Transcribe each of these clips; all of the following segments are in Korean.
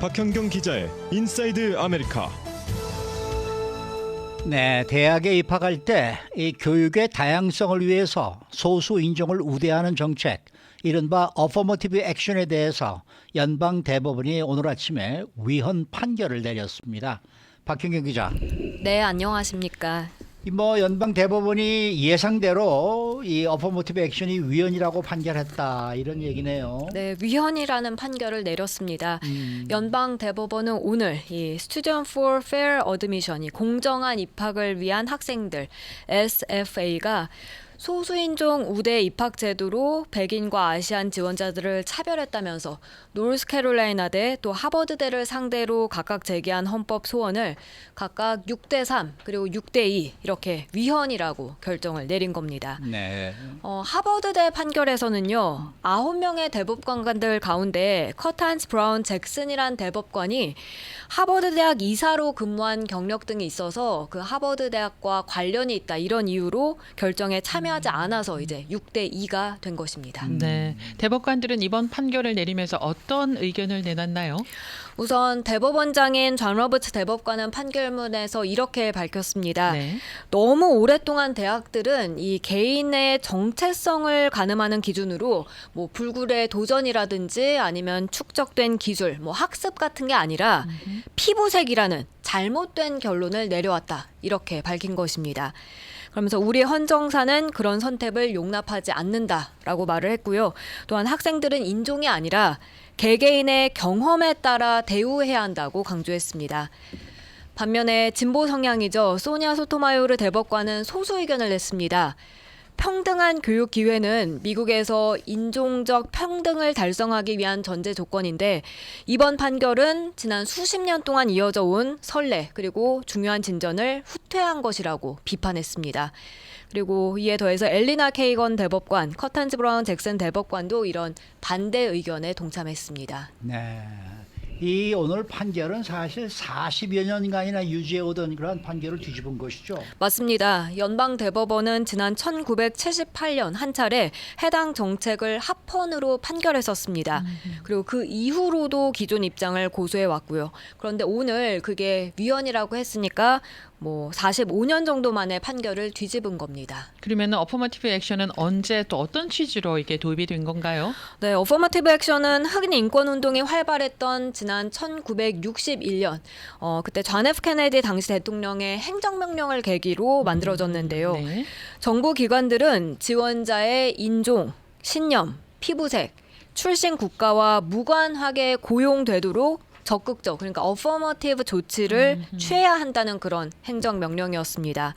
박현경 기자의 인사이드 아메리카. 네, 대학에 입학할 때 이 교육의 다양성을 위해서 소수 인종을 우대하는 정책, 이른바 어퍼머티브 액션에 대해서 연방 대법원이 오늘 아침에 위헌 판결을 내렸습니다. 박현경 기자. 네, 안녕하십니까. 연방 대법원이 예상대로 이 어퍼머티브 액션이 위헌이라고 판결했다, 이런 얘기네요. 네, 위헌이라는 판결을 내렸습니다. 연방 대법원은 오늘 이 Student for Fair Admission, 이 공정한 입학을 위한 학생들 SFA가 소수인종 우대 입학 제도로 백인과 아시안 지원자들을 차별했다면서 노스캐롤라이나대 또 하버드대를 상대로 각각 제기한 헌법 소원을 각각 6대3 그리고 6대2 이렇게 위헌이라고 결정을 내린 겁니다. 네. 하버드대 판결에서는요, 9명의 대법관들 가운데 커탄스 브라운 잭슨이란 대법관이 하버드 대학 이사로 근무한 경력 등이 있어서 그 하버드 대학과 관련이 있다, 이런 이유로 결정에 참여하지 않아서 이제 6대2가 된 것입니다. 네, 대법관들은 이번 판결을 내리면서 어떤 의견을 내놨나요? 우선 대법원장인 존 로버츠 대법관은 판결문에서 이렇게 밝혔습니다. 네. 너무 오랫동안 대학들은 이 개인의 정체성을 가늠하는 기준으로 뭐 불굴의 도전이라든지 아니면 축적된 기술, 뭐 학습 같은 게 아니라 피부색이라는 잘못된 결론을 내려왔다, 이렇게 밝힌 것입니다. 그러면서 우리 헌정사는 그런 선택을 용납하지 않는다라고 말을 했고요. 또한 학생들은 인종이 아니라 개개인의 경험에 따라 대우해야 한다고 강조했습니다. 반면에 진보 성향이죠. 소니아 소토마요르 대법관은 소수 의견을 냈습니다. 평등한 교육 기회는 미국에서 인종적 평등을 달성하기 위한 전제 조건인데, 이번 판결은 지난 수십 년 동안 이어져 온 선례 그리고 중요한 진전을 후퇴한 것이라고 비판했습니다. 그리고 이에 더해서 엘리나 케이건 대법관, 커탄스 브라운 잭슨 대법관도 이런 반대 의견에 동참했습니다. 네. 이 오늘 판결은 사실 40여 년간이나 유지해오던 그런 판결을 뒤집은 것이죠. 맞습니다. 연방 대법원은 지난 1978년 한 차례 해당 정책을 합헌으로 판결했었습니다. 그리고 그 이후로도 기존 입장을 고수해 왔고요. 그런데 오늘 그게 위헌이라고 했으니까 45년 정도 만에 판결을 뒤집은 겁니다. 그러면 어퍼머티브 액션은 언제 또 어떤 취지로 이게 도입이 된 건가요? 네, 어퍼머티브 액션은 흑인 인권 운동이 활발했던 지난 1961년 그때 존 F 케네디 당시 대통령의 행정명령을 계기로 만들어졌는데요. 네. 정부 기관들은 지원자의 인종, 신념, 피부색, 출신 국가와 무관하게 고용되도록 적극적, 그러니까 어퍼머티브 조치를 취해야 한다는 그런 행정명령이었습니다.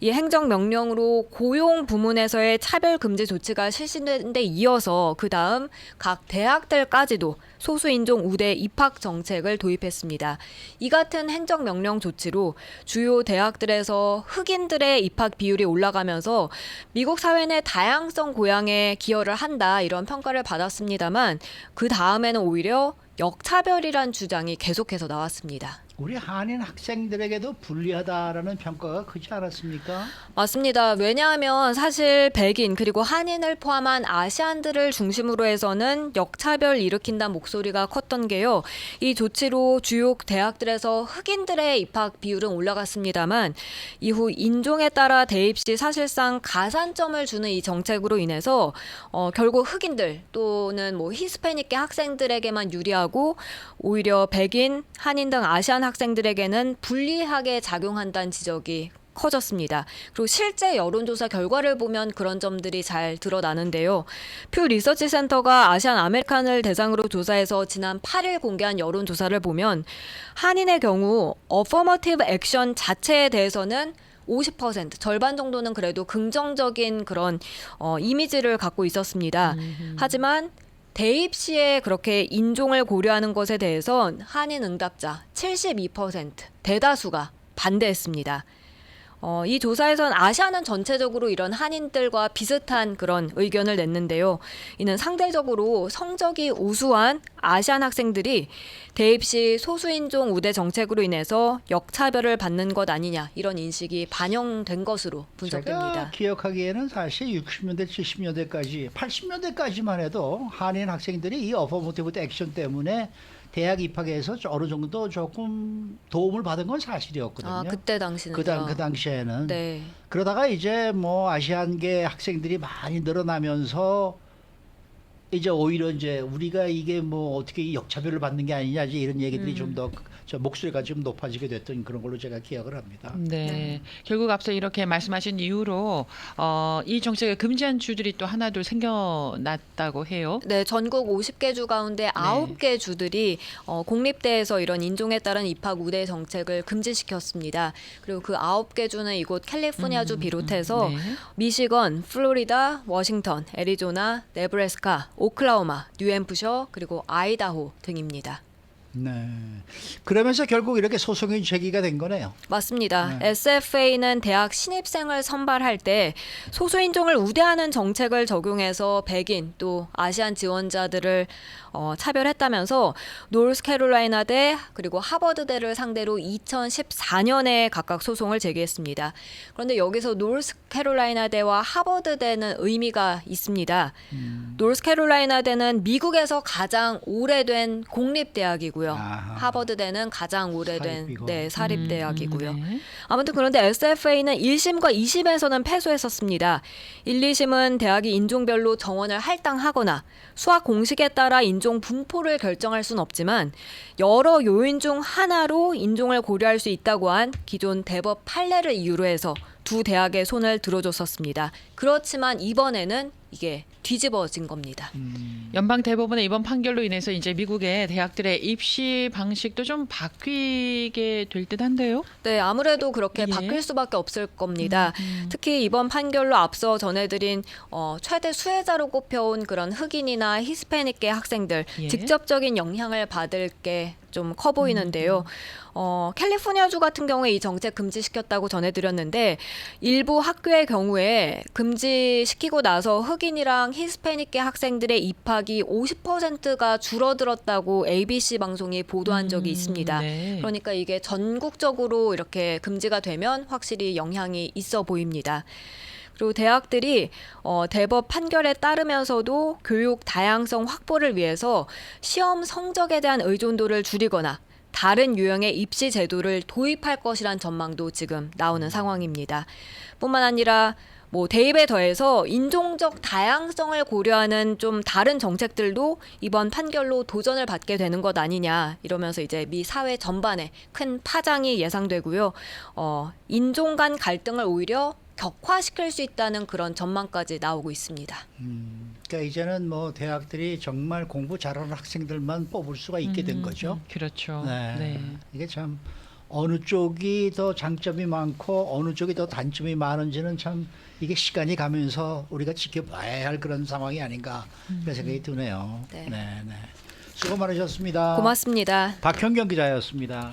이 행정명령으로 고용 부문에서의 차별금지 조치가 실시된 데 이어서 그 다음 각 대학들까지도 소수인종 우대 입학 정책을 도입했습니다. 이 같은 행정명령 조치로 주요 대학들에서 흑인들의 입학 비율이 올라가면서 미국 사회 내 다양성 고양에 기여를 한다, 이런 평가를 받았습니다만, 그 다음에는 오히려 역차별이란 주장이 계속해서 나왔습니다. 우리 한인 학생들에게도 불리하다라는 평가가 크지 않았습니까? 맞습니다. 왜냐하면 사실 백인 그리고 한인을 포함한 아시안들을 중심으로 해서는 역차별 일으킨다는 목소리가 컸던 게요. 이 조치로 주요 대학들에서 흑인들의 입학 비율은 올라갔습니다만, 이후 인종에 따라 대입 시 사실상 가산점을 주는 이 정책으로 인해서 결국 흑인들 또는 히스패닉계 학생들에게만 유리하고 오히려 백인, 한인 등 아시안 학생들에게는 불리하게 작용한다는 지적이 커졌습니다. 그리고 실제 여론조사 결과를 보면 그런 점들이 잘 드러나는데요. 퓨 리서치 센터가 아시안 아메리칸을 대상으로 조사해서 지난 8일 공개한 여론조사를 보면 한인의 경우 어퍼머티브 액션 자체에 대해서는 50%, 절반 정도는 그래도 긍정적인 그런 이미지를 갖고 있었습니다. 하지만 대입 시에 그렇게 인종을 고려하는 것에 대해선 한인 응답자 72%, 대다수가 반대했습니다. 이 조사에선 아시아는 전체적으로 이런 한인들과 비슷한 그런 의견을 냈는데요. 이는 상대적으로 성적이 우수한 아시안 학생들이 대입 시 소수인종 우대 정책으로 인해서 역차별을 받는 것 아니냐 이런 인식이 반영된 것으로 분석됩니다. 제가 기억하기에는 사실 60년대, 70년대까지, 80년대까지만 해도 한인 학생들이 이 어퍼머티브 액션 때문에 대학 입학에서 어느 정도 조금 도움을 받은 건 사실이었거든요. 아, 그때 당시는 그 당시에는. 네. 그러다가 이제 뭐 아시안계 학생들이 많이 늘어나면서 이제 오히려 이제 우리가 이게 뭐 어떻게 역차별을 받는 게 아니냐 이제 이런 얘기들이 좀 더 목소리가 좀 높아지게 됐던 그런 걸로 제가 기억을 합니다. 네. 결국 앞서 이렇게 말씀하신 이유로 이 정책을 금지한 주들이 또 하나둘 생겨났다고 해요. 네, 전국 50개 주 가운데 9개 주들이 공립대에서 이런 인종에 따른 입학 우대 정책을 금지시켰습니다. 그리고 그 9개 주는 이곳 캘리포니아주 비롯해서 네. 미시건, 플로리다, 워싱턴, 애리조나, 네브래스카, 오클라호마, 뉴햄프셔 그리고 아이다호 등입니다. 네. 그러면서 결국 이렇게 소송이 제기가 된 거네요. 맞습니다. SFA는 대학 신입생을 선발할 때 소수인종을 우대하는 정책을 적용해서 백인 또 아시안 지원자들을 차별했다면서 노스캐롤라이나대 그리고 하버드대를 상대로 2014년에 각각 소송을 제기했습니다. 그런데 여기서 노스캐롤라이나대와 하버드대는 의미가 있습니다. 노스캐롤라이나대는 미국에서 가장 오래된 공립대학이고요. 아하. 하버드대는 가장 오래된 사립이고. 사립대학이고요. 네. 아무튼 그런데 SFA는 1심과 2심에서는 패소했었습니다. 1, 2심은 대학이 인종별로 정원을 할당하거나 수학 공식에 따라 인종 분포를 결정할 수는 없지만 여러 요인 중 하나로 인종을 고려할 수 있다고 한 기존 대법 판례를 이유로 해서 두 대학의 손을 들어줬었습니다. 그렇지만 이번에는 이게 뒤집어진 겁니다. 연방 대법원의 이번 판결로 인해서 이제 미국의 대학들의 입시 방식도 좀 바뀌게 될 듯한데요. 네, 아무래도 그렇게 예. 바뀔 수밖에 없을 겁니다. 특히 이번 판결로 앞서 전해드린 최대 수혜자로 꼽혀온 그런 흑인이나 히스패닉계 학생들 예. 직접적인 영향을 받을 게 좀 커 보이는데요. 캘리포니아주 같은 경우에 이 정책 금지시켰다고 전해드렸는데 일부 학교의 경우에 금지시키고 나서 흑인이랑 히스패닉계 학생들의 입학이 50%가 줄어들었다고 ABC 방송이 보도한 적이 있습니다. 네. 그러니까 이게 전국적으로 이렇게 금지가 되면 확실히 영향이 있어 보입니다. 그리고 대학들이 대법 판결에 따르면서도 교육 다양성 확보를 위해서 시험 성적에 대한 의존도를 줄이거나 다른 유형의 입시 제도를 도입할 것이란 전망도 지금 나오는 상황입니다. 뿐만 아니라 대입에 더해서 인종적 다양성을 고려하는 좀 다른 정책들도 이번 판결로 도전을 받게 되는 것 아니냐 이러면서 이제 미 사회 전반에 큰 파장이 예상되고요. 인종 간 갈등을 오히려 격화시킬 수 있다는 그런 전망까지 나오고 있습니다. 그러니까 이제는 뭐 대학들이 정말 공부 잘하는 학생들만 뽑을 수가 있게 된 거죠. 그렇죠. 네. 네. 이게 참 어느 쪽이 더 장점이 많고 어느 쪽이 더 단점이 많은지는 참 이게 시간이 가면서 우리가 지켜봐야 할 그런 상황이 아닌가 그런 생각이 드네요. 네. 네. 수고 많으셨습니다. 고맙습니다. 박현경 기자였습니다.